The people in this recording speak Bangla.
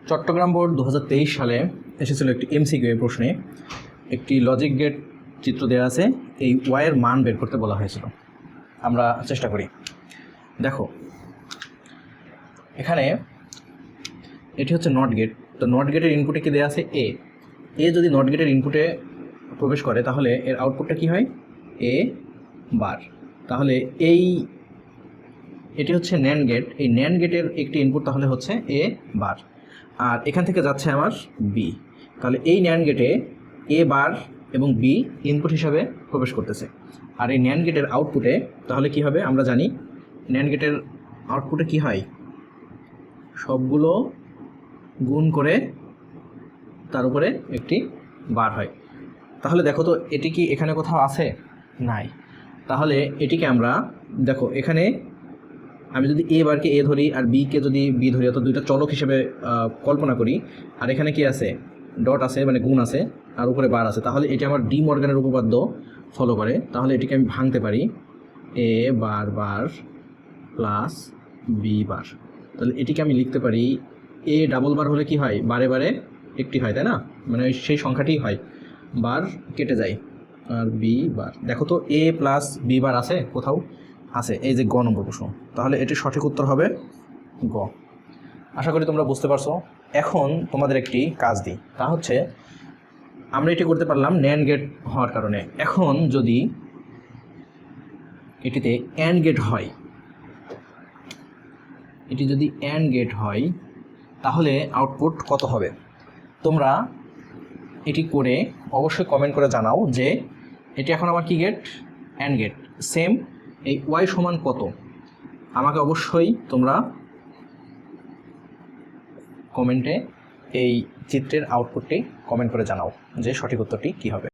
চট্টগ্রাম বোর্ড 2023 সালে এসেছিল একটি এমসিকিউ প্রশ্নে একটি লজিক গেট চিত্র দেওয়া আছে, এই ওয়াইয়ের মান বের করতে বলা হয়েছিল। আমরা চেষ্টা করি। দেখো এখানে এটি হচ্ছে নট গেট। তো নট গেটের ইনপুটে কি দেওয়া আছে এ যদি নট গেটের ইনপুটে প্রবেশ করে তাহলে এর আউটপুটটা কি হয় এ বার। তাহলে এটি হচ্ছে ন্যান্ড গেট, এই ন্যান্ড গেটের একটি ইনপুট তাহলে হচ্ছে এ বার, আর এখান থেকে যাচ্ছে আমার বি। তাহলে এই ন্যান্ড গেটে এ বার এবং বি ইনপুট হিসাবে প্রবেশ করতেছে, আর এই ন্যান্ড গেটের আউটপুটে তাহলে কি হবে আমরা জানি ন্যান্ড গেটের আউটপুটে কি হয় সবগুলো গুণ করে তার উপরে একটি বার হয়। তাহলে দেখো তো এটি কি এখানে কোথাও আছে? নাই। তাহলে এটিকে আমরা দেখো এখানে আমি যদি এ বারকে এ ধরি আর বিকে যদি বি ধরি, অর্থাৎ দুইটা চলক হিসেবে কল্পনা করি, আর এখানে কি আছে ডট আছে মানে গুণ আছে আর উপরে বার আছে, তাহলে এটি আমার ডি মর্গানের উপপাদ্য ফলো করে। তাহলে এটিকে আমি ভাঙতে পারি এ বার বার প্লাস বি বার। তাহলে এটিকে আমি লিখতে পারি এ ডাবল বার হলে কি হয় বারে বারে একটি হয়, তাই না? মানে সেই সংখ্যাটি হয়, বার কেটে যায় আর বি বার। দেখো তো এ প্লাস বি বার আছে কোথাও? আছে, এই যে গ নম্বর প্রশ্ন। তাহলে এটির সঠিক উত্তর হবে গ। আশা করি তোমরা বুঝতে পারছো। এখন তোমাদের একটি কাজ দিই, তা হচ্ছে আমরা এটি করতে পারলাম ন্যান্ড গেট হওয়ার কারণে। এখন যদি এটিতে অ্যান্ড গেট হয়, এটি যদি অ্যান্ড গেট হয় তাহলে আউটপুট কত হবে? তোমরা এটি করে অবশ্যই কমেন্ট করে জানাও যে এটি এখন আমার কি গেট? And gate. সেম এই ওয়াই সমান কত আমাকে অবশ্যই তোমরা কমেন্টে এই চিত্রের আউটপুটটি কমেন্ট করে জানাও যে সঠিক উত্তরটি কী হবে।